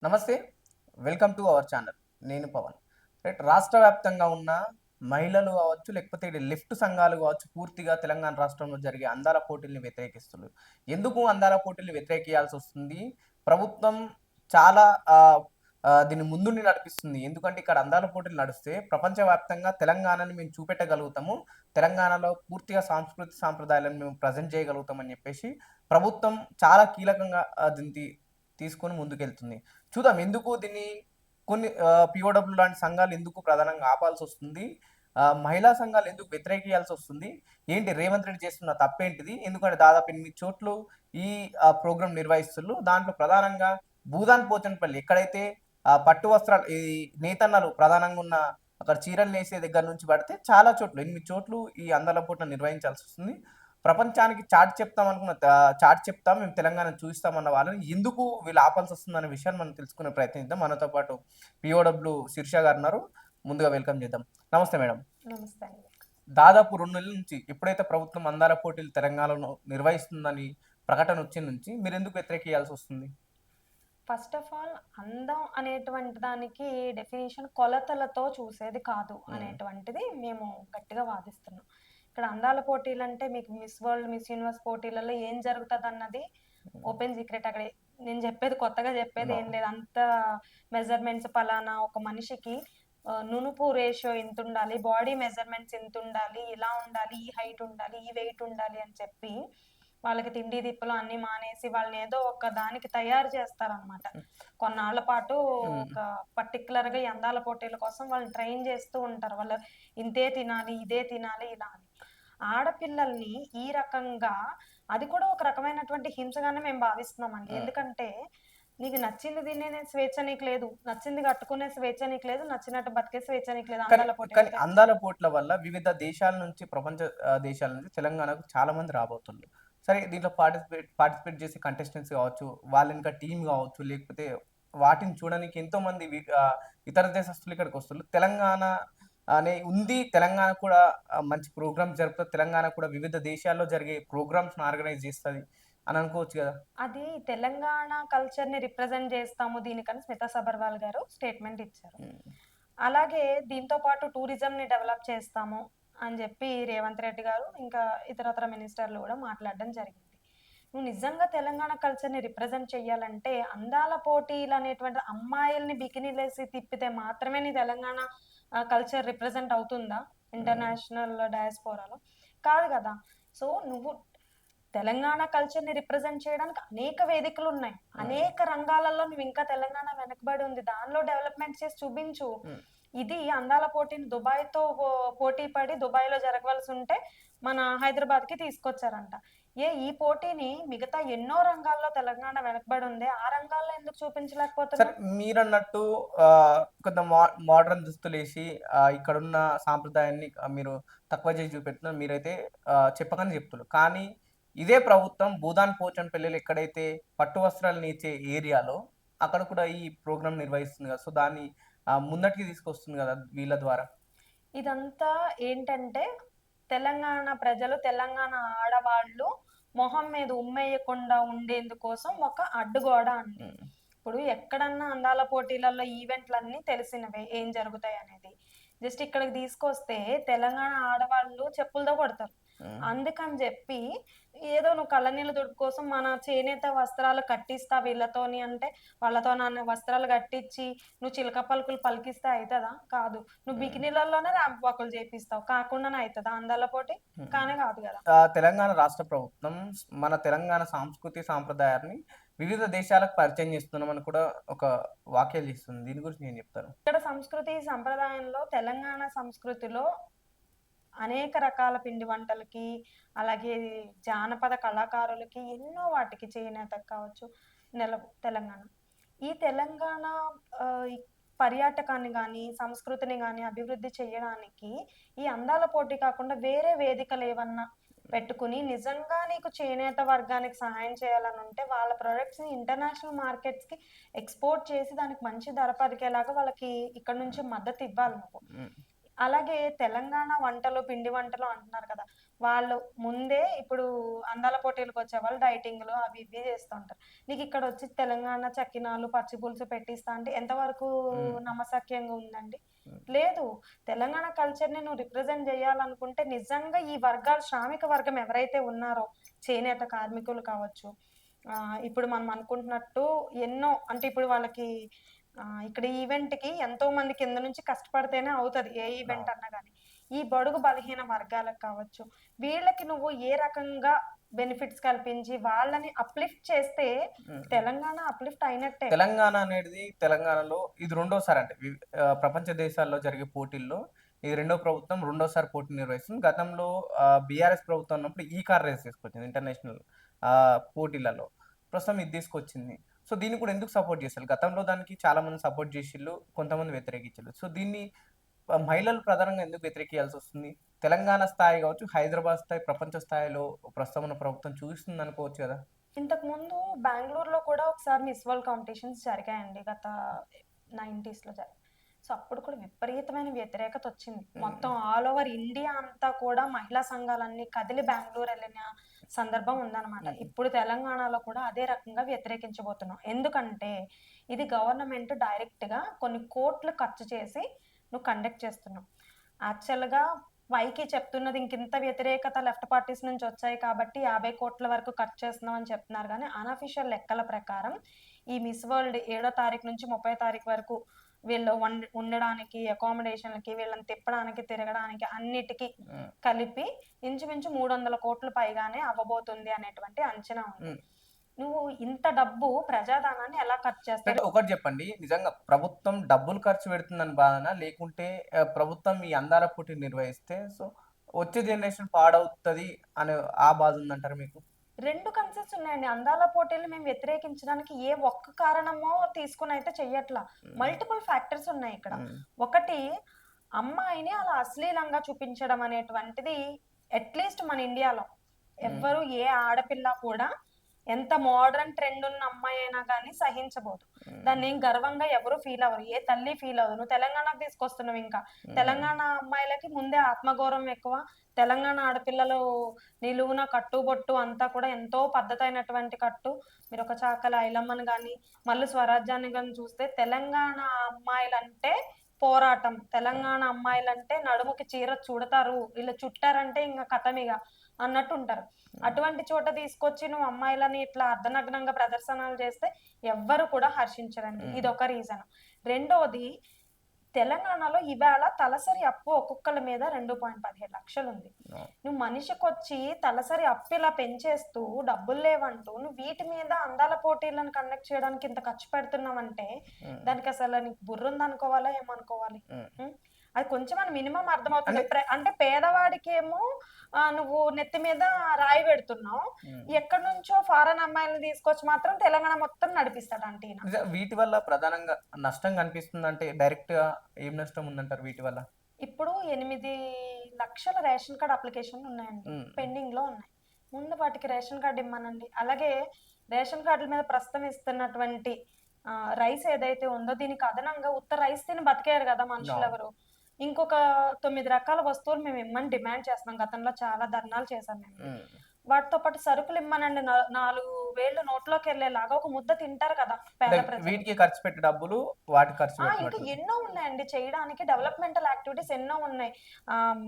నమస్తే. Welcome to our channel. నేను పవన్. రాష్ట్ర వ్యాప్తంగా ఉన్న మహిళలు కావచ్చు, లేకపోతే లిఫ్ట్ సంఘాలు కావచ్చు, పూర్తిగా తెలంగాణ రాష్ట్రంలో జరిగే అందాల పోటీల్ని వ్యతిరేకిస్తున్నారు. ఎందుకు అందాల పోటీల్ని వ్యతిరేకియాల్సొస్తుంది? ప్రభుత్వం చాలా ఆహ్, ఆహ్, దీన్ని ముందుండి నడిపిస్తుంది. ఎందుకంటే ఇక్కడ అందాల పోటీలు నడిస్తే ప్రపంచవ్యాప్తంగా తెలంగాణని మేము చూపెట్టగలుగుతాము. తెలంగాణలో పూర్తిగా సంస్కృతి సాంప్రదాయాలను మేము ప్రెజెంట్ చేయగలుగుతామని చెప్పేసి ప్రభుత్వం చాలా కీలకంగా దీన్ని తీసుకొని ముందుకెళ్తుంది. చూద్దాం ఎందుకు దీన్ని కొన్ని పీఓడబ్ల్యూ లాంటి సంఘాలు ఎందుకు ప్రధానంగా ఆపాల్సొస్తుంది? మహిళా సంఘాలు ఎందుకు వ్యతిరేకియాల్సొస్తుంది? ఏంటి రేవంత్ రెడ్డి చేస్తున్న తప్పేంటిది? ఎందుకంటే దాదాపు 8 చోట్లు ఈ ప్రోగ్రామ్ నిర్వహిస్తుళ్ళు. దాంట్లో ప్రధానంగా భూదాన్ పోచంపల్లి ఎక్కడైతే పట్టు వస్త్రాలు ఈ నేతన్నలు ప్రధానంగా ఉన్న అక్కడ చీరలు నేసే దగ్గర నుంచి పడితే చాలా చోట్ల 8 చోట్లు ఈ అందాల పోటీలను నిర్వహించాల్సొస్తుంది. ప్రపంచానికి చాటి చెప్తాం మేము తెలంగాణను చూయిస్తామన్న వాళ్ళని ఎందుకు వీళ్ళు ఆపాల్సొస్తుందనే విషయాన్ని మనం తెలుసుకునే ప్రయత్నిద్దాం. మనతో పాటు పీఓడబ్ల్యూ శిర్ష గారున్నారు. ముందుగా వెల్కమ్ చేద్దాం. నమస్తే మేడం. నమస్తే అండి. దాదాపు 2 నెలల నుంచి ఎప్పుడైతే ప్రభుత్వం అందాల పోటీలు తెలంగాణలో నిర్వహిస్తుందని ప్రకటన వచ్చిన నుంచి మీరెందుకు వ్యతిరేకియాల్సొస్తుంది? ఫస్ట్ ఆఫ్ ఆల్ అందం అనేటువంటి దానికి డెఫినిషన్ కొలతలతో చూసేది కాదు హ్మ్. అనేటువంటిది మేము గట్టిగా వాదిస్తున్నాం. ఇక్కడ అందాల పోటీలంటే మీకు మిస్ వరల్డ్, మిస్ యూనివర్స్ పోటీలలో ఏం జరుగుతదన్నది హ్మ్. Open secret. అక్కడ నేను చెప్పేది కొత్తగా చెప్పేది ఏం అవును. లేదు. అంత మెజర్‌మెంట్స్ పలానా ఒక మనిషికి నునుపు రేషియో ఇంతుండాలి, బాడీ మెజర్‌మెంట్స్ ఇంతుండాలి, ఇలా ఉండాలి, ఈ హైట్ ఉండాలి, ఈ వెయిట్ ఉండాలి అని చెప్పి వాళ్ళకి తిండి తిప్పలు అన్నీ మానేసి వాళ్ళనేదో ఒక దానికి తయారు చేస్తారనమాట. కొన్నాళ్ళ పాటు హ్మ్. ఒక పర్టిక్యులర్‌గా ఈ అందాల పోటీల కోసం వాళ్ళని ట్రైన్ చేస్తూ ఉంటారు. వాళ్ళు ఇంతే తినాలి, ఇదే తినాలి ఇలా అని. ఆడపిల్లల్ని ఈ రకంగా అది కూడా ఒక రకమైనటువంటి హింసగానే మేము భావిస్తున్నామండి. హ్మ్. ఎందుకంటే నీకు నచ్చింది తినే స్వేచ్ఛ నీకు లేదు. నచ్చింది కట్టుకునే స్వేచ్ఛ నీకు లేదు. నచ్చినట్టు బతికే స్వేచ్ఛ నీకు లేదు కానీ అందాల కానీ పోటీలకి. అందాల పోట్ల వల్ల వివిధ దేశాల నుంచి ప్రపంచ దేశాల నుంచి తెలంగాణకు చాలా మంది రాబోతున్నారు. సరే దీంట్లో పార్టిసిపేట్ చేసే కంటెస్టెంట్స్ కావచ్చు, వాళ్ళెనక టీమ్ కావచ్చు, లేకపోతే వాటిని చూడడానికి ఎంతోమంది ఇతర దేశస్తులు ఇక్కడికొస్తున్నారు. తెలంగాణ అనే ఉంది. తెలంగాణ కూడా మంచి ప్రోగ్రామ్స్ జరుపుతది. తెలంగాణ కూడా వివిధ దేశాల్లో జరిగే ప్రోగ్రామ్స్‌ని ఆర్గనైజ్ చేస్తది అని అనుకోవచ్చు గదా! అది తెలంగాణ కల్చర్‌ని రిప్రజెంట్ జేస్తాము దీనికని స్మితా సబర్వాల్ గారు స్టేట్‌మెంట్ ఇచ్చారు. హ్మ్. అలాగే దీంతో పాటు టూరిజంని డెవలప్ చేస్తాము అని జెప్పి రేవంత్ రెడ్డి గారు, ఇంకా ఇతరత్ర మినిస్టర్లు గూడా మాట్లాడడం జరిగింది. నువ్వు నిజంగా తెలంగాణ కల్చర్‌ని రిప్రజెంట్ చెయ్యాలంటే అందాల పోటీలనేటువంటి అమ్మాయిల్ని బికినీలేసి తిప్పితే మాత్రమే నీ తెలంగాణ కల్చర్ రిప్రజెంట్ అవుతుందా? హ్మ్. ఇంటర్నేషనల్ డయాస్పోరాలో? కాదు గదా! సో, నువ్వు తెలంగాణ కల్చర్‌ని రిప్రజెంట్ చేయడానికి అనేక వేదికలున్నాయి. హ్మ్. అనేక రంగాలలో నువ్వింకా తెలంగాణ వెనకబడి ఉంది. దానిలో డెవలప్‌మెంట్ చేసి చూపించు. హ్మ్. ఇది అందాల పోటీని దుబాయ్‌తో పోటీ పడి దుబాయ్‌లో జరగవలసుంటే మన హైదరాబాద్‌కి తీసుకొచ్చారంట. ఈ పోటీని మిగతా ఎన్నో రంగాల్లో తెలంగాణ వెనకబడి ఉంది. ఆ రంగాల్లో ఎందుకు సరే చూపించలేకపోతున్నావు? మీరన్నట్టు కొంత మోడర్న్ దుస్తులేసి ఇక్కడున్న సాంప్రదాయాన్ని మీరు తక్కువ చేసి చూపెడుతున్నారు. మీరైతే చెప్పకనే చెప్తున్నారు. కానీ ఇదే ప్రభుత్వం భూదాన్ పోచంపల్లిలో ఎక్కడైతే పట్టు వస్త్రాలు నేచే ఏరియాలో అక్కడ కూడా ఈ ప్రోగ్రామ్ నిర్వహిస్తుంది కదా! సో, దాన్ని ముందటికి తీసుకొస్తుంది కదా! వీళ్ళ ద్వారా. ఇదంతా ఏంటంటే, తెలంగాణ ప్రజలు, తెలంగాణ ఆడవాళ్ళు మొహం మీద ఉమ్మేయకుండా ఉండేందుకోసం ఒక అడ్డుగోడ అండి. హ్మ్. ఇప్పుడు ఎక్కడన్నా అందాల పోటీలలో ఈవెంట్‌లన్నీ తెలిసినవే ఏం జరుగుతాయనేది. జస్ట్ ఇక్కడికి తీసుకొస్తే తెలంగాణ ఆడవాళ్ళు చెప్పులతో కొడతారు. హ్మ్. అందుకని జెప్పి ఏదో నువ్వు కళ్ళనీళ్ళు తుడుపు కోసం మన చేనేత వస్త్రాలు కట్టిస్తా వీళ్ళతోని అంటే, వాళ్ళతోనన్న వస్త్రాలు కట్టిచ్చి నువ్వు చిలక పలుకులు పలికిస్తే అయితదా? కాదు. నువ్వు హ్మ్. బికినీలలోనే ర్యాంప్ వాకులు చేపిస్తావు. కాకుండానే అయితదా అందాల పోటీ? హ్మ్. కానే కాదు గదా! తెలంగాణ రాష్ట్ర ప్రభుత్వం మన తెలంగాణ సంస్కృతి సాంప్రదాయాన్ని వివిధ దేశాలకు పరిచయం చేస్తున్నామని కూడా ఒక వ్యాఖ్యలు చేస్తుంది. దీని గురించి ఏం చెప్తారు? ఇక్కడ సంస్కృతి సంప్రదాయంలో తెలంగాణ సంస్కృతిలో అనేక రకాల పిండి వంటలకి, అలాగే జానపద కళాకారులకి ఎన్నో వాటికి చేనేతకు కావచ్చు, తెలంగాణ. ఈ తెలంగాణ ఈ పర్యాటకాన్ని గానీ, సంస్కృతిని గానీ అభివృద్ధి చెయ్యడానికి ఈ అందాల పోటీ కాకుండా వేరే వేదికలేవన్నా పెట్టుకొని నిజంగా నీకు చేనేత వర్గానికి సహాయం చేయాలనుంటే వాళ్ళ ప్రొడక్ట్స్‌ని ఇంటర్నేషనల్ మార్కెట్స్‌కి ఎక్స్‌పోర్ట్ చేసి దానికి మంచి ధర పలికేలాగా వాళ్ళకి ఇక్కడి నుంచి మద్దతివ్వాలి నువ్వు. హ్మ్. అలాగే తెలంగాణ వంటలు, పిండి వంటలు అంటున్నారు కదా! వాళ్ళు ముందే ఇప్పుడు అందాల పోటీలకు వచ్చేవాళ్ళు డైటింగ్‌లు అవి ఇవి చేస్తుంటారు. నీకిక్కడొచ్చి తెలంగాణ చక్కినాలు, పచ్చి పులుసు పెట్టిస్తా అంటే ఎంతవరకు హ్మ్. నమ్మశక్యంగా ఉందండి? హ్మ్. లేదు. తెలంగాణ కల్చర్‌ని నువ్వు రిప్రజెంట్ జేయాలనుకుంటే నిజంగా ఈ వర్గాలు శ్రామిక వర్గం ఎవరైతే ఉన్నారో చేనేత కార్మికులు కావచ్చు, ఇప్పుడు మనం అనుకుంటున్నట్టు ఎన్నో అంటే ఇప్పుడు వాళ్ళకి ఇక్కడ ఈవెంట్‌కి ఎంతో మంది కింద నుంచి కష్టపడితేనే అవుతది. ఏ ఈవెంట్ అవును. అన్నా గాని. ఈ బడుగు బలహీన వర్గాలకు కావచ్చు, వీళ్ళకి నువ్వు ఏ రకంగా బెనిఫిట్స్ కల్పించి వాళ్ళని అప్‌లిఫ్ట్ చేస్తే హ్మ్. తెలంగాణ అప్‌లిఫ్ట్ అయినట్టే. తెలంగాణ అనేది తెలంగాణలో ఇది రెండోసారి అంటే ప్రపంచ దేశాల్లో జరిగే పోటీల్లో ఇది రెండో ప్రభుత్వం రెండోసారి పోటీ నిర్వహిస్తుంది. గతంలో బీఆర్ఎస్ ప్రభుత్వం ఉన్నప్పుడు ఈ కార్ రేస్ తీసుకొచ్చింది ఇంటర్నేషనల్ పోటీలలో. ప్రస్తుతం ఇది తీసుకొచ్చింది. సో, దీన్ని కూడా ఎందుకు సపోర్ట్ చేస్తారు? గతంలో దానికి చాలా మంది సపోర్ట్ చేసిళ్ళు. కొంతమంది వ్యతిరేకించిళ్ళు. సో, దీన్ని మహిళలు ప్రధానంగా ఎందుకు వ్యతిరేకియాల్సొస్తుంది? తెలంగాణ స్థాయి కావచ్చు, హైదరాబాద్ స్థాయి, ప్రపంచ స్థాయిలో ప్రస్తుతం ఉన్న ప్రభుత్వం చూస్తుందనుకోవచ్చు కదా! ఇంతకుముందు బెంగుళూరులో కూడా ఒకసారి మిస్ వరల్డ్ కాంపిటీషన్స్ జరిగాయండి. గత 90స్‌లో జరిగాయి. సో, అప్పుడు కూడా విపరీతమైన వ్యతిరేకతొచ్చింది. హ్మ్. మొత్తం ఆల్ ఓవర్ ఇండియా అంతా కూడా మహిళా సంఘాలన్నీ కదిలి బెంగుళూరు ఎళ్ళిన సందర్భం ఉందనమాట. హ్మ్. ఇప్పుడు తెలంగాణలో కూడా అదే రకంగా వ్యతిరేకించబోతున్నాం. ఎందుకంటే, ఇది గవర్నమెంట్ డైరెక్ట్‌గా కొన్ని కోట్లు ఖర్చు చేసి నువ్వు కండక్ట్ చేస్తున్నావు. యాక్చువల్‌గా పైకి చెప్తున్నది ఇంకింత వ్యతిరేకత లెఫ్ట్ పార్టీస్ నుంచొచ్చాయి కాబట్టి 50,00,00,000 వరకు ఖర్చు చేస్తున్నాం అని చెప్తున్నారు గానీ, అనఫిషియల్ లెక్కల ప్రకారం ఈ మిస్ వరల్డ్ 7 తారీఖు నుంచి 30 తారీఖు వరకు వీళ్ళు ఉండడానికి, అకామిడేషన్‌లకి, వీళ్ళని తిప్పడానికి, తిరగడానికి అన్నిటికి హ్మ్. కలిపి ఇంచుమించు 300,00,00,000 పైగానే అవ్వబోతుంది అనేటువంటి అంచనా ఉంది. హ్మ్. నువ్వు ఇంత డబ్బు ప్రజాధనాన్ని ఎలా ఖర్చు అంటే చేస్తారు? ఒకటి జెప్పండి. నిజంగా ప్రభుత్వం డబ్బులు ఖర్చు పెడుతుందని బాధనా? లేకుంటే ప్రభుత్వం ఈ అందాల పోటీ నిర్వహిస్తే సో, వచ్చే జనరేషన్ పాడవుతది అనే ఆ బాధ ఉందంటారా మీకు? 2 కన్సర్న్స్ ఉన్నాయండి. అందాల పోటీలు మేము వ్యతిరేకించడానికి ఏ ఒక్క కారణమో తీసుకొనైతే చెయ్యట్ల. హ్మ్. మల్టిపుల్ ఫ్యాక్టర్స్ ఉన్నాయిక్కడ. హ్మ్. ఒకటి అమ్మాయిని అలా అశ్లీలంగా చూపించడం అనేటువంటిది అట్‌లీస్ట్ మన ఇండియాలో హ్మ్. ఎవ్వరు ఏ ఆడపిల్ల కూడా ఎంత మోడర్న్ ట్రెండ్ ఉన్న అమ్మాయైనా గాని సహించబోదు. హ్మ్. దాన్నేం గర్వంగా ఎవరు ఫీల్ అవ్వరు. ఏ తల్లి ఫీల్ అవ్వదు. నువ్వు తెలంగాణకు తీసుకొస్తున్నావింకా. హ్మ్. తెలంగాణ అమ్మాయిలకి ముందే ఆత్మగౌరవం ఎక్కువ. తెలంగాణ ఆడపిల్లలు నిలువున కట్టుబొట్టు అంతా కూడా ఎంతో పద్ధతైనటువంటి కట్టు. మీరొక చాకలి ఐలమ్మని గాని, మల్లు స్వరాజ్యాన్ని గాని చూస్తే తెలంగాణ అమ్మాయిలంటే పోరాటం. తెలంగాణ అమ్మాయిలంటే నడుముకి చీర చుడతారు. ఇలా చుట్టారంటే ఇంగ ఖతమిగ అన్నట్టుంటారు. హ్మ్. అటువంటి చోట తీసుకొచ్చి నువ్వు అమ్మాయిలని ఇట్లా అర్ధనగ్నంగా ప్రదర్శనలు చేస్తే ఎవ్వరు కూడా హర్షించరండి. హ్మ్. ఇదొక రీజన్. రెండోది తెలంగాణలో ఇవాళ తలసరి అప్పు ఒక్కొక్కళ్ళ మీద 2.15 లక్షలుంది. అవును. నువ్వు మనిషికొచ్చి తలసరి అప్పు ఇలా పెంచేస్తూ, డబ్బులు లేవంటూ, నువ్వు వీటి మీద అందాల పోటీలను కండక్ట్ చేయడానికి ఇంత ఖర్చు పెడుతున్నావంటే, హ్మ్. దానికసల నీకు బుర్రుందనుకోవాలా? ఏమనుకోవాలి? హ్మ్. హ్మ్. అది కొంచెమన్నా మినిమమ్ అర్థమవుతది. అంటే అంటే పేదవాడికేమో నువ్వు నెత్తి మీద రాయి పెడుతున్నావు. హ్మ్. ఎక్కడి నుంచో ఫారెన్ అమ్మాయిలని తీసుకొచ్చి మాత్రం తెలంగాణ మొత్తం నడిపిస్తాడంట ఈయన. వీటి వల్ల ప్రధానంగా నష్టం కనిపిస్తుందంటే డైరెక్ట్‌గా ఏం నష్టం ఉందంటారు వీటి వల్ల? ఇప్పుడు 8,00,000 రేషన్ కార్డ్ అప్లికేషన్‌లున్నాయండి. హ్మ్. పెండింగ్‌లో ఉన్నాయి. ముందు వాటికి రేషన్ కార్డ్ ఇమ్మనండి. అలాగే రేషన్ కార్డుల మీద ప్రస్తుతం ఇస్తున్నటువంటి రైస్ ఏదైతే ఉందో దీనికి అదనంగా ఉత్త రైస్ తిని బతికేయరు గదా అవును. మనుషులెవరు. ఇంకొక 9 రకాల వస్తువులు మేము ఇమ్మని డిమాండ్ చేస్తున్నాం. గతంలో చాలా ధర్నాలు చేశాం మేము. హ్మ్. వాటితో పాటు సరుకులు ఇమ్మనండి. 4 వేళ్ళు నోట్లోకెళ్ళేలాగా ఒక ముద్ద తింటారు కదా అంటే పేద ప్రజలు. వీటికి ఖర్చు పెట్టే డబ్బులు వాటికి ఖర్చు ఇంకా పెట్టినట్టు. ఎన్నో ఉన్నాయండి చేయడానికి. డెవలప్‌మెంటల్ యాక్టివిటీస్ ఎన్నో ఉన్నాయి. ఆహ్,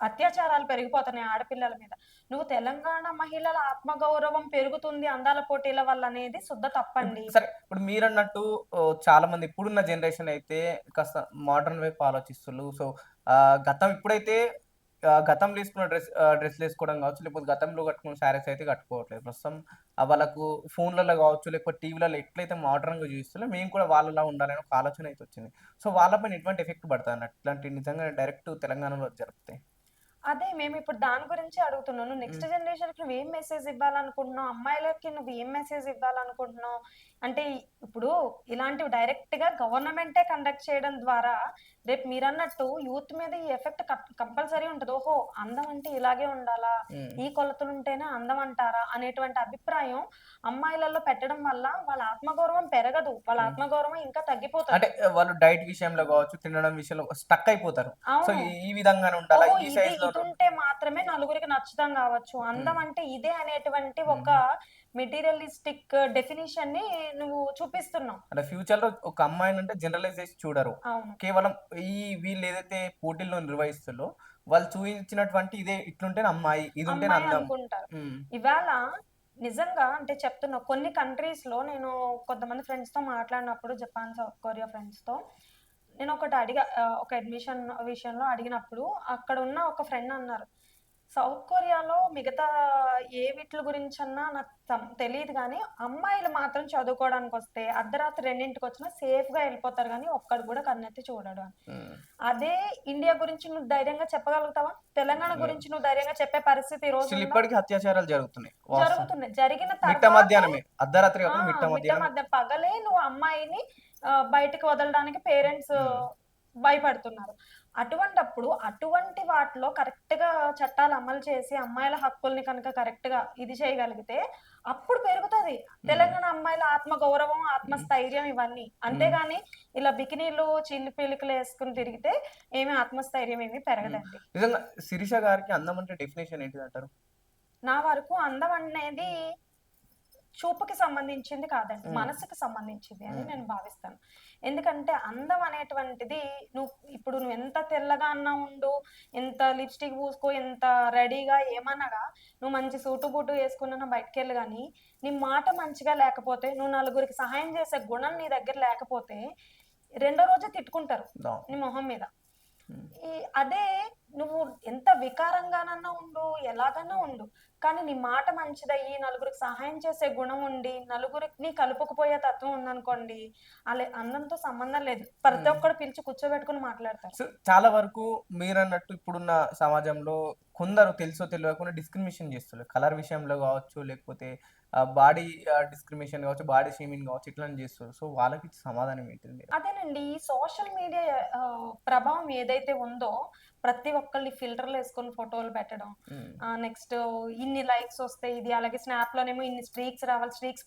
అత్యాచారాలు పెరిగిపోతున్నాయి ఆడపిల్లల మీద. నువ్వు తెలంగాణ మహిళల ఆత్మగౌరవం పెరుగుతుంది అందాల పోటీల వల్ల అనేది శుద్ధ తప్పండి. సరే ఇప్పుడు మీరన్నట్టు చాలా మంది ఇప్పుడున్న జనరేషన్ అయితే కాస్త మోడర్న్ వైపు ఆలోచిస్తుళ్ళు. సో, గతం ఇప్పుడైతే గతంలో ఏసుకున్న డ్రెస్‌లేసుకోవడం గావచ్చు, లేకపోతే గతంలో కట్టుకున్న శారీస్ అయితే కట్టుకోవట్లేదు. ప్రస్తుతం వాళ్ళకు ఫోన్‌లలో గావచ్చు, లేకపోతే టీవీలలో ఎట్లయితే మోడర్న్‌గా చూయిస్తుల్లో మేము కూడా వాళ్ళలా ఉండాలని ఒక ఆలోచన అయితే వచ్చింది. సో, వాళ్ళ పైన ఎటువంటి ఎఫెక్ట్ పడతదన్నట్టు? ఇట్లాంటివి నిజంగా డైరెక్ట్ తెలంగాణలో జరిగితే? అదే మేమిప్పుడు దాని గురించే అడుగుతున్నాను. హ్మ్. నెక్స్ట్ జనరేషన్‌కి నువ్వేం మెసేజ్ ఇవ్వాలనుకుంటున్నావు? అమ్మాయిలకి నువ్వు ఏం మెసేజ్ ఇవ్వాలనుకుంటున్నావు? అంటే ఇప్పుడు ఇలాంటివి డైరెక్ట్ గా గవర్నమెంటే కండక్ట్ చేయడం ద్వారా రేపు మీరన్నట్టు యూత్ మీద ఈ ఎఫెక్ట్ కంపల్సరీ ఉంటుంది. ఓహో, అందం అంటే ఇలాగే ఉండాలా, ఉమ్. ఈ కొలతలు ఉంటేనే అందం అంటారా అనేటువంటి అభిప్రాయం అమ్మాయిలలో పెట్టడం వల్ల వాళ్ళ ఆత్మగౌరవం పెరగదు, వాళ్ళ ఉమ్. ఆత్మగౌరవం ఇంకా అంటే తగ్గిపోతుంది. వాళ్ళు డైట్ విషయంలో కావచ్చు, తినడం విషయంలో స్టక్ అయిపోతారు. సో అవును. ఈ విధంగానే ఉండాలా, ఓహో, ఈ ఇది సైజ్ లో. ఇదుంటే మాత్రమే నలుగురికి నచ్చుతాం కావచ్చు. అందం ఉమ్. అంటే ఇదే అనేటువంటి ఒక ఉమ్. మెటీరియలిస్టిక్ డెఫినిషన్ ని నువ్వు చూపిస్తున్నావు. అంటే ఫ్యూచర్ లో ఒక అమ్మాయిని అంటే జనరలైజ్ చేసి చూడరు. అవును. కేవలం ఈ వీళ్ళు ఏదైతే పోటీల్లో నిర్వహిస్తుందో వాళ్ళు చూపించినటువంటి ఇదే ఇట్లుంటేనే అమ్మాయి, ఇది ఉంటేనే అమ్మాయి అందం. అనుకుంటారు. ఉమ్. ఇవాళ నిజంగా అంటే చెప్తున్నా, కొన్ని కంట్రీస్ లో నేను కొంతమంది ఫ్రెండ్స్ తో మాట్లాడినప్పుడు, జపాన్, సౌత్ కొరియా ఫ్రెండ్స్ తో నేను ఒకటి అడిగా, ఒక అడ్మిషన్ విషయంలో అడిగినప్పుడు అక్కడ ఉన్న ఒక ఫ్రెండ్ అన్నారు, సౌత్ కొరియాలో మిగతా ఏ వీట్ల గురించన్నా నాకు తెలియదు కానీ అమ్మాయిలు మాత్రం చదువుకోవడానికి వస్తే అర్ధరాత్రి 2ంటికి వచ్చినా సేఫ్ గా వెళ్ళిపోతారు కానీ ఒక్కడు కూడా కన్నెత్తి చూడడు అని. ఉమ్. అదే ఇండియా గురించి నువ్వు ధైర్యంగా చెప్పగలుగుతావా? తెలంగాణ గురించి నువ్వు ధైర్యంగా చెప్పే పరిస్థితి ఈ రోజు స్టిల్ ఉందా? ఇప్పటికీ అత్యాచారాలు జరుగుతున్నాయి వాస్తవం. జరుగుతున్నాయి. జరిగిన మిట్ట తర్వాతే మధ్యాహ్నమే, అర్ధరాత్రి కాకుండా మిట్ట మిట్ట మధ్యాహ్నం. మధ్య పగలే నువ్వు అమ్మాయిని బయటికి వదలడానికి పేరెంట్స్ ఉమ్. భయపడుతున్నారు. అటువంటప్పుడు అటువంటి వాటిలో కరెక్ట్ గా చట్టాలు అమలు చేసి అమ్మాయిల హక్కుల్ని కనుక కరెక్ట్ గా ఇది చేయగలిగితే అప్పుడు పెరుగుతది ఉమ్. తెలంగాణ అమ్మాయిల ఆత్మ గౌరవం, ఉమ్. ఆత్మస్థైర్యం ఇవన్నీ. ఉమ్. అంతేగాని ఇలా బికినీలు చిల్లి పీలికలు వేసుకుని తిరిగితే ఏమి ఆత్మస్థైర్యం ఏమి ఉమ్. పెరగదండి. నిజంగా శిరీష గారికి అందం అంటే డెఫినేషన్ ఏంటిది అంటారు? నా వరకు అందం అనేది చూపుకి సంబంధించింది కాదండి, ఉమ్. మనసుకి సంబంధించింది అని ఉమ్. నేను భావిస్తాను. ఎందుకంటే అందం అనేటువంటిది నువ్వు ఎంత తెల్లగా అన్నా ఉండు, ఎంత లిప్స్టిక్ పూసుకో, ఎంత రెడీగా ఏమనగా, నువ్వు మంచి సూటు బూటు వేసుకున్నా బయటకు వెళ్ళి కానీ నీ మాట మంచిగా లేకపోతే, నువ్వు నలుగురికి సహాయం చేసే గుణం నీ దగ్గర లేకపోతే రెండో రోజే తిట్టుకుంటారు దా. నీ మొహం మీద. ఉమ్. అదే నువ్వు ఎంత వికారంగానన్నా ఉండు, ఎలాగన్నా ఉండు, కానీ నీ మాట మంచిదయ్యి నలుగురికి సహాయం చేసే గుణం ఉండి నలుగురికి కలుపుకుపోయే తత్వం ఉందనుకోండి, అలా అందంతో సంబంధం లేదు, ప్రతి ఉమ్. ఒక్కడు పిలిచి కూర్చోబెట్టుకుని మాట్లాడతారు. సో చాలా వరకు మీరన్నట్టు ఇప్పుడున్న సమాజంలో కొందరు తెలుసో తెలియకుండా డిస్క్రిమినేషన్ చేస్తున్నారు. కలర్ విషయంలో కావచ్చు, లేకపోతే బాడీ డిస్క్రిమినేషన్ కావచ్చు, బాడీ షేమింగ్ కావచ్చు, ఇట్లాంటి చేస్తారు. సో వాళ్ళకి సమాధానం ఏంటిది మీరు? అదేనండి, ఈ సోషల్ మీడియా ప్రభావం ఏదైతే ఉందో, ప్రతి ఒక్కళ్ళు ఫిల్టర్లు వేసుకొని ఫోటోలు పెట్టడం, ఉమ్. నెక్స్ట్ ఇన్ని లైక్స్ వస్తాయి ఇది, అలాగే స్నాప్ లోనేమో ఇన్ని స్ట్రీక్స్ రావాలి, స్ట్రీక్స్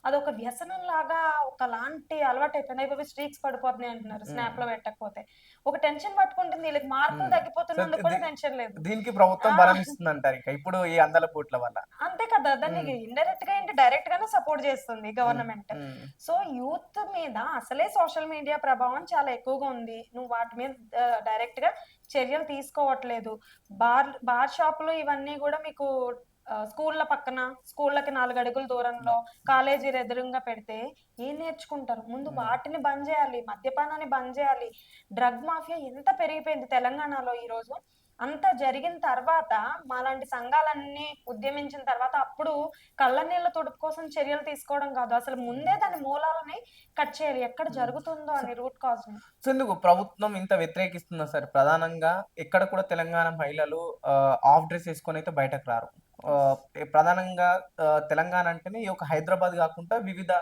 అదొక వ్యసనం లాగా ఒకలాంటి అలవాటు అయిపోయింది. అయిపోయి స్ట్రీక్స్ పడిపోతున్నాయి అంటున్నారు ఉమ్. స్నాప్ లో పెట్టకపోతే. ఒక టెన్షన్ పట్టుకుంటుంది, వీళ్ళకి మార్కులు ఉమ్. సో తగ్గిపోతున్నందుకు కూడా టెన్షన్ లేదు. దీనికి ప్రభుత్వం ఆ, బలం ఇస్తుంది అంటారు ఇక ఇప్పుడు ఈ అందాల పోట్ల వల్ల. అంతే కదా, దాన్ని ఉమ్. ఇండైరెక్ట్ గా ఏంటి డైరెక్ట్ గానే సపోర్ట్ చేస్తుంది ఉమ్. గవర్నమెంట్. ఉమ్. సో యూత్ మీద అసలే సోషల్ మీడియా ప్రభావం చాలా ఎక్కువగా ఉంది. నువ్వు వాటి మీద డైరెక్ట్ గా చర్యలు తీసుకోవట్లేదు. బార్ షాపులు ఇవన్నీ కూడా మీకు స్కూళ్ళ పక్కన, స్కూళ్ళకి 4 అడుగుల దూరంలో, కాలేజీలు ఎదురుగా పెడితే ఏం నేర్చుకుంటారు? ముందు ఉమ్. వాటిని బంద్ చేయాలి, మద్యపానాన్ని బంద్ చేయాలి. డ్రగ్ మాఫియా ఎంత పెరిగిపోయింది తెలంగాణలో ఈ రోజు. అంత జరిగిన తర్వాత మాలాంటి సంఘాలన్నీ ఉద్యమించిన తర్వాత అప్పుడు కళ్ళ నీళ్ళ తుడుపు కోసం చర్యలు తీసుకోవడం కాదు, అసలు ముందే దాని మూలాలని కట్ చేయాలి, ఎక్కడ జరుగుతుందో అని రూట్ కాజ్ ని. సో ఎందుకు ప్రభుత్వం ఇంత వ్యతిరేకిస్తున్నా సరే ప్రధానంగా ఎక్కడ కూడా తెలంగాణ మహిళలు ఆఫ్ డ్రెస్ వేసుకొని అయితే బయటకు రారు. ఆ, ప్రధానంగా తెలంగాణ అంటేనే ఈ యొక్క హైదరాబాద్ కాకుండా వివిధ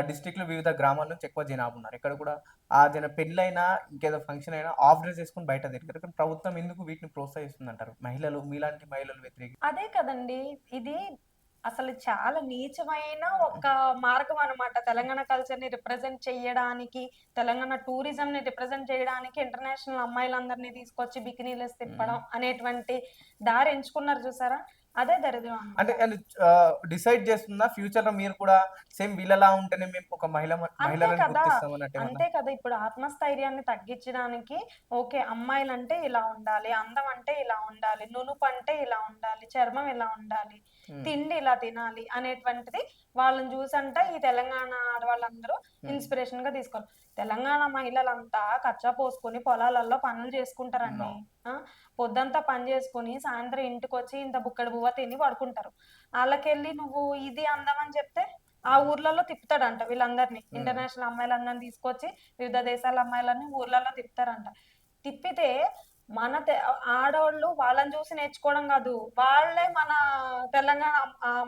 డిస్టిక్లు, వివిధ గ్రామాల నుంచి ఎక్కువ జనాభా ఉన్నారు. ఇక్కడ కూడా ఆ పెళ్ళైనా ఇంకేదో ఫంక్షన్ అయినా ఆఫ్ డ్రెస్ వేసుకొని బయట తిరిగారు. కానీ ప్రభుత్వం ఎందుకు వీటిని ప్రోత్సహిస్తుంది అంటారు? మహిళలు, మీలాంటి మహిళలు వ్యతిరేకి. అదే కదండి, ఇది అసలు చాలా నీచమైన ఒక మార్గం అన్నమాట. తెలంగాణ కల్చర్ ని రిప్రజెంట్ చేయడానికి, తెలంగాణ టూరిజం ని రిప్రజెంట్ చేయడానికి ఇంటర్నేషనల్ అమ్మాయిలందరినీ తీసుకొచ్చి బికినీలు తిప్పడం అనేటువంటి దారి ఎంచుకున్నారు చూసారా, అదే దరిద్రం అంటే అన్నమాట. డిసైడ్ చేస్తుందా ఫ్యూచర్ లో మీరు కూడా సేమ్ వీళ్ళలా ఉంటేనే మేము ఒక అంతే మహిళలను కదా, గుర్తిస్తాం అన్నట్టు ఏమన్నా? అంతే కదా. ఇప్పుడు ఆత్మస్థైర్యాన్ని తగ్గించడానికి ఓకే, అమ్మాయిలంటే ఇలా ఉండాలి, అందం అంటే ఇలా ఉండాలి, నునుపు అంటే ఇలా ఉండాలి, చర్మం ఇలా ఉండాలి, ఉమ్. తిండి ఇలా తినాలి అనేటువంటిది వాళ్ళని చూసంట ఈ తెలంగాణ ఆడవాళ్ళందరూ ఇన్స్పిరేషన్ గా తీసుకోవాలి. తెలంగాణ మహిళలంతా కచ్చా పోసుకొని పొలాలలో పనులు చేసుకుంటారండి. No. పొద్దంతా పని చేసుకొని సాయంత్రం ఇంటికి వచ్చి ఇంత బుక్కడి బువ్వ తిని పడుకుంటారు. వాళ్ళకెళ్ళి నువ్వు ఇది అందం అని చెప్తే ఆ ఊర్లలో తిప్పుతాడంట వీళ్ళందరినీ, ఇంటర్నేషనల్ అమ్మాయిలందరినీ తీసుకొచ్చి వివిధ దేశాల అమ్మాయిలన్నీ ఊర్లలో తిప్పుతారంట. తిప్పితే మన ఆడోళ్ళు వాళ్ళని చూసి నేర్చుకోవడం కాదు. వాళ్ళే మన తెలంగాణ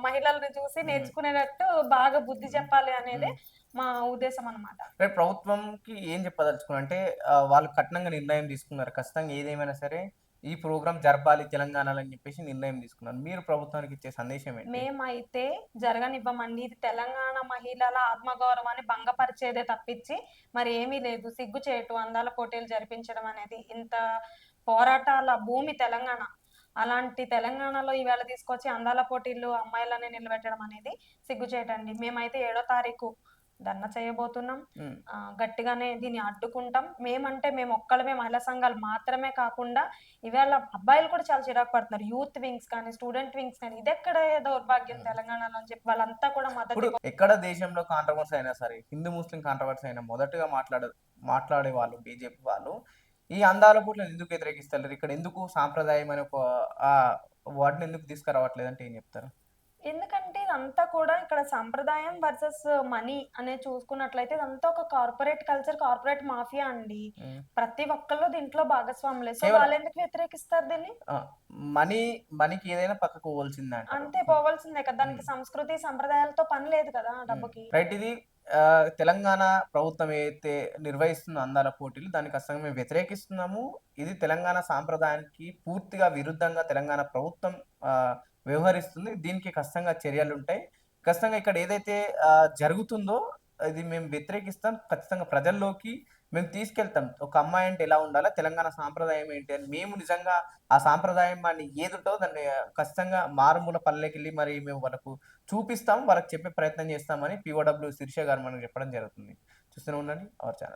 మహిళలని చూసి హ్మ్. నేర్చుకునేటట్టు బాగా బుద్ధి హ్మ్. చెప్పాలి అనేదే హ్మ్. మా ఉద్దేశం అన్నమాట. రేపు ప్రభుత్వంకి ఏం చెప్పదలుచుకున్నారు? అంటే వాళ్ళు కఠినంగా నిర్ణయం తీసుకున్నారు. ఖచ్చితంగా ఏదేమైనా సరే ఈ ప్రోగ్రామ్ జరపాలి తెలంగాణలో అని చెప్పేసి నిర్ణయం తీసుకున్నారు. మీరు ప్రభుత్వానికి ఇచ్చే సందేశం ఏంటి? మేమైతే జరగనివ్వమండి. ఇది తెలంగాణ మహిళల ఆత్మగౌరవాన్ని భంగపరిచేదే తప్పించి మరి ఏమీ లేదు. సిగ్గుచేటు అందాల పోటీలు జరిపించడం అనేది. ఇంత పోరాటాల భూమి తెలంగాణ. అలాంటి తెలంగాణలో ఈవేళ తీసుకొచ్చి అందాల పోటీల్లో అమ్మాయిలని నిలబెట్టడం అనేది సిగ్గుచేటండి. మేమైతే 7 తారీఖు ధర్నా చేయబోతున్నాం. హ్మ్. గట్టిగానే దీన్ని అడ్డుకుంటాం. మేమంటే మేమొక్కళ్ళమే మహిళా సంఘాలు మాత్రమే కాకుండా ఇవాళ అబ్బాయిలు కూడా చాలా చిరాకు పడుతున్నారు. యూత్ వింగ్స్ కానీ, స్టూడెంట్ వింగ్స్ కానీ ఇదెక్కడ దౌర్భాగ్యం హ్మ్. తెలంగాణలో అని చెప్పి వాళ్ళంతా కూడా ఇప్పుడు ఎక్కడ దేశంలో కాంట్రోవర్సీ అయినా సరే, హిందూ ముస్లిం కాంట్రోవర్సీ అయినా మొదటగా మాట్లాడేవాళ్ళు బీజేపీ వాళ్ళు, ఈ అందాల పోటీలను ఎందుకు వ్యతిరేకిస్తలేరు? ఇక్కడ ఎందుకు సాంప్రదాయం అనే ఒక వర్డ్‌ని ఎందుకు తీసుకురావట్లేదంటే ఏం చెప్తారు? ఎందుకంటే ఇదంతా కూడా ఇక్కడ సంప్రదాయం వర్సెస్ మనీ అనేది చూసుకున్నట్లయితే ఇదంతా ఒక కార్పొరేట్ కల్చర్, కార్పొరేట్ మాఫియా అండి. హ్మ్. ప్రతి ఒక్కళ్ళు దీంట్లో భాగస్వాములే. సో కేవలం వాళ్ళెందుకు వ్యతిరేకిస్తారు దీన్ని? ఆ! మనీ మనీకి ఏదైనా పక్కకు పోవాల్సిందే అంటారు. అంతే పోవాల్సిందే కదా! హ్మ్. దానికి సంస్కృతి, సంప్రదాయాలతో పని లేదు కదా! హ్మ్. డబ్బుకి. రైట్ ఇది తెలంగాణ ప్రభుత్వం ఏదైతే నిర్వహిస్తుందో అందాల పోటీలు దాన్ని ఖచ్చితంగా మేము వ్యతిరేకిస్తున్నాము. ఇది తెలంగాణ సాంప్రదాయానికి పూర్తిగా విరుద్ధంగా తెలంగాణ ప్రభుత్వం వ్యవహరిస్తుంది. దీనికి ఖచ్చితంగా చర్యలుంటాయి. ఖచ్చితంగా ఇక్కడ ఏదైతే జరుగుతుందో ఇది మేము వ్యతిరేకిస్తాం. ఖచ్చితంగా ప్రజల్లోకి మేము తీసుకెళ్తాం. ఒక అమ్మాయి అంటే ఎలా ఉండాలా? తెలంగాణ సాంప్రదాయం ఏంటి అని మేము నిజంగా ఆ సాంప్రదాయాన్ని ఏదుంటదో దాన్ని ఖచ్చితంగా మారుమూల పల్లెకెళ్ళి మరి మేము వాళ్ళకు చూపిస్తాం. వాళ్ళకి చెప్పే ప్రయత్నం చేస్తామని పీఓడబ్ల్యూ శిరీష గారు మనకు చెప్పడం జరుగుతుంది. చూస్తూనే ఉండండి అవర్ ఛానెల్.